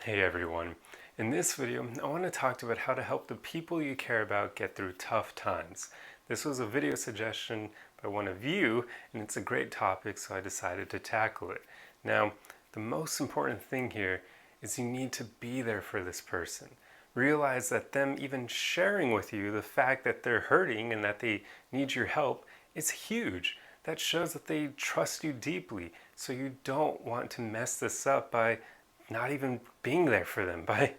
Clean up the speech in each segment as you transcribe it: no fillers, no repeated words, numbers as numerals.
Hey everyone. In this video, I want to talk about how to help the people you care about get through tough times. This was a video suggestion by one of you, and it's a great topic, so I decided to tackle it. Now, the most important thing here is you need to be there for this person. Realize that them even sharing with you the fact that they're hurting and that they need your help is huge. That shows that they trust you deeply, so you don't want to mess this up by not even being there for them, by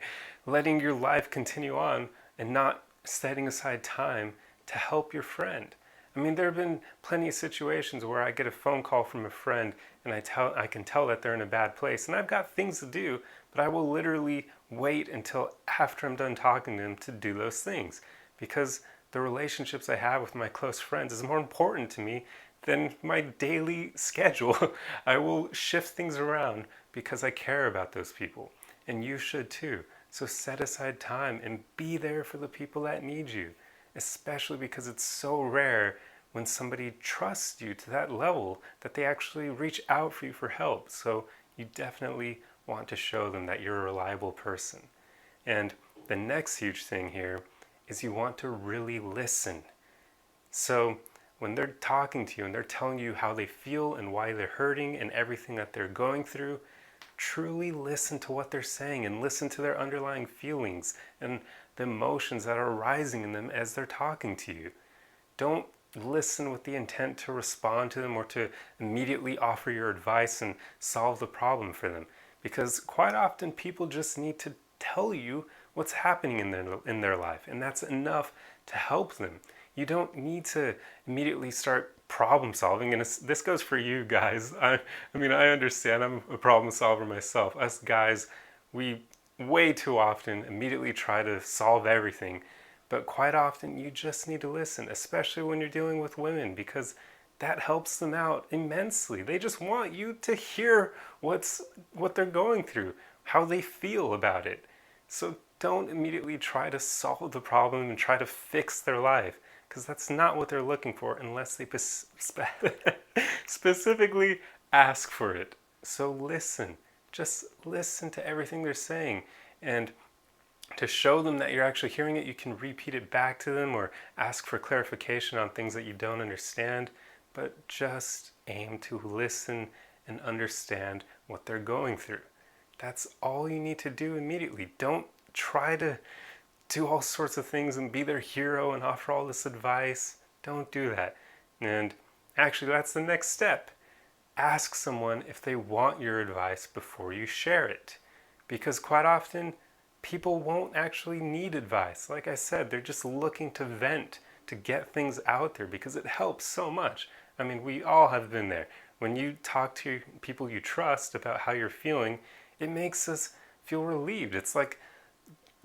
letting your life continue on and not setting aside time to help your friend. I mean, there have been plenty of situations where I get a phone call from a friend and I can tell that they're in a bad place and I've got things to do, but I will literally wait until after I'm done talking to them to do those things because the relationships I have with my close friends is more important to me than my daily schedule. I will shift things around because I care about those people, and you should too. So set aside time and be there for the people that need you, especially because it's so rare when somebody trusts you to that level that they actually reach out for you for help. So you definitely want to show them that you're a reliable person. And the next huge thing here is you want to really listen. So when they're talking to you and they're telling you how they feel and why they're hurting and everything that they're going through, truly listen to what they're saying and listen to their underlying feelings and the emotions that are arising in them as they're talking to you. Don't listen with the intent to respond to them or to immediately offer your advice and solve the problem for them. Because quite often people just need to tell you what's happening in their life, and that's enough to help them. You don't need to immediately start problem solving, and this goes for you guys. I mean, I understand I'm a problem solver myself. Us guys, we way too often immediately try to solve everything, but quite often you just need to listen, especially when you're dealing with women, because that helps them out immensely. They just want you to hear what they're going through, how they feel about it. So don't immediately try to solve the problem and try to fix their life, because that's not what they're looking for unless they specifically ask for it. So listen. Just listen to everything they're saying. And to show them that you're actually hearing it, you can repeat it back to them or ask for clarification on things that you don't understand. But just aim to listen and understand what they're going through. That's all you need to do immediately. Don't try to do all sorts of things and be their hero and offer all this advice. Don't do that. And actually, that's the next step. Ask someone if they want your advice before you share it. Because quite often, people won't actually need advice. Like I said, they're just looking to vent, to get things out there because it helps so much. I mean, we all have been there. When you talk to people you trust about how you're feeling, it makes us feel relieved. It's like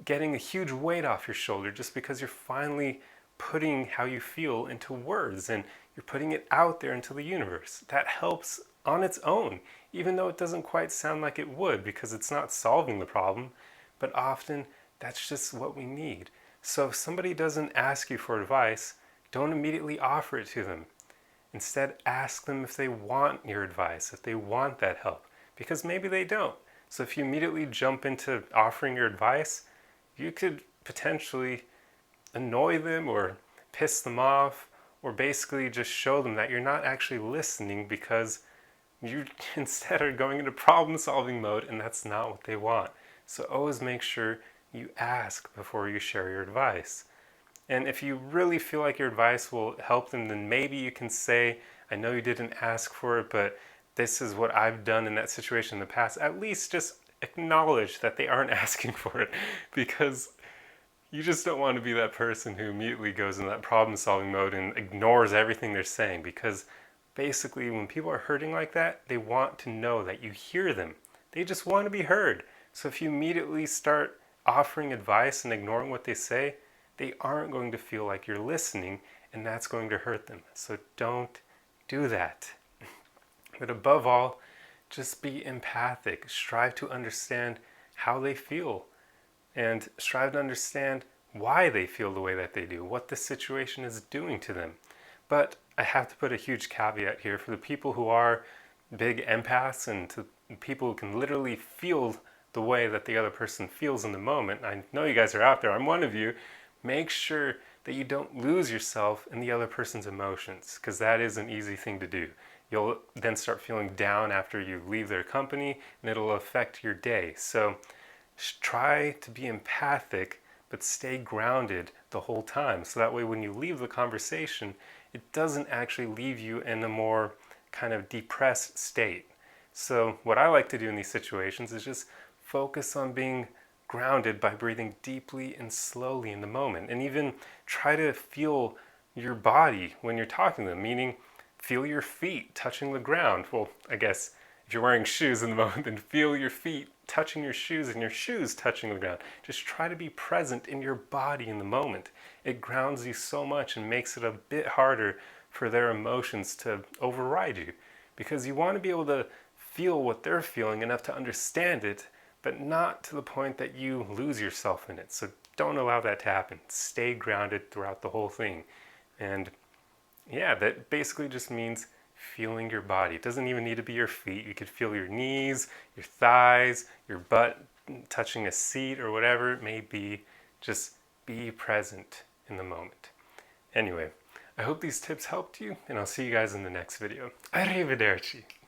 getting a huge weight off your shoulder just because you're finally putting how you feel into words and you're putting it out there into the universe. That helps on its own, even though it doesn't quite sound like it would because it's not solving the problem, but often that's just what we need. So if somebody doesn't ask you for advice, don't immediately offer it to them. Instead, ask them if they want your advice, if they want that help, because maybe they don't. So if you immediately jump into offering your advice, you could potentially annoy them or piss them off or basically just show them that you're not actually listening because you instead are going into problem solving mode and that's not what they want. So always make sure you ask before you share your advice. And if you really feel like your advice will help them, then maybe you can say, I know you didn't ask for it, but this is what I've done in that situation in the past. At least just acknowledge that they aren't asking for it, because you just don't want to be that person who immediately goes in that problem solving mode and ignores everything they're saying, because basically when people are hurting like that, they want to know that you hear them. They just want to be heard. So if you immediately start offering advice and ignoring what they say, they aren't going to feel like you're listening, and that's going to hurt them. So don't do that. But above all, just be empathic. Strive to understand how they feel and strive to understand why they feel the way that they do, what the situation is doing to them. But I have to put a huge caveat here for the people who are big empaths and to people who can literally feel the way that the other person feels in the moment. I know you guys are out there, I'm one of you. Make sure that you don't lose yourself in the other person's emotions, because that is an easy thing to do. You'll then start feeling down after you leave their company, and it'll affect your day. So try to be empathic, but stay grounded the whole time. So that way when you leave the conversation, it doesn't actually leave you in a more kind of depressed state. So what I like to do in these situations is just focus on being grounded by breathing deeply and slowly in the moment. And even try to feel your body when you're talking to them, meaning feel your feet touching the ground. Well, I guess if you're wearing shoes in the moment, then feel your feet touching your shoes and your shoes touching the ground. Just try to be present in your body in the moment. It grounds you so much and makes it a bit harder for their emotions to override you, because you want to be able to feel what they're feeling enough to understand it, but not to the point that you lose yourself in it. So don't allow that to happen. Stay grounded throughout the whole thing. And yeah, that basically just means feeling your body. It doesn't even need to be your feet. You could feel your knees, your thighs, your butt touching a seat or whatever it may be. Just be present in the moment. Anyway, I hope these tips helped you, and I'll see you guys in the next video. Arrivederci.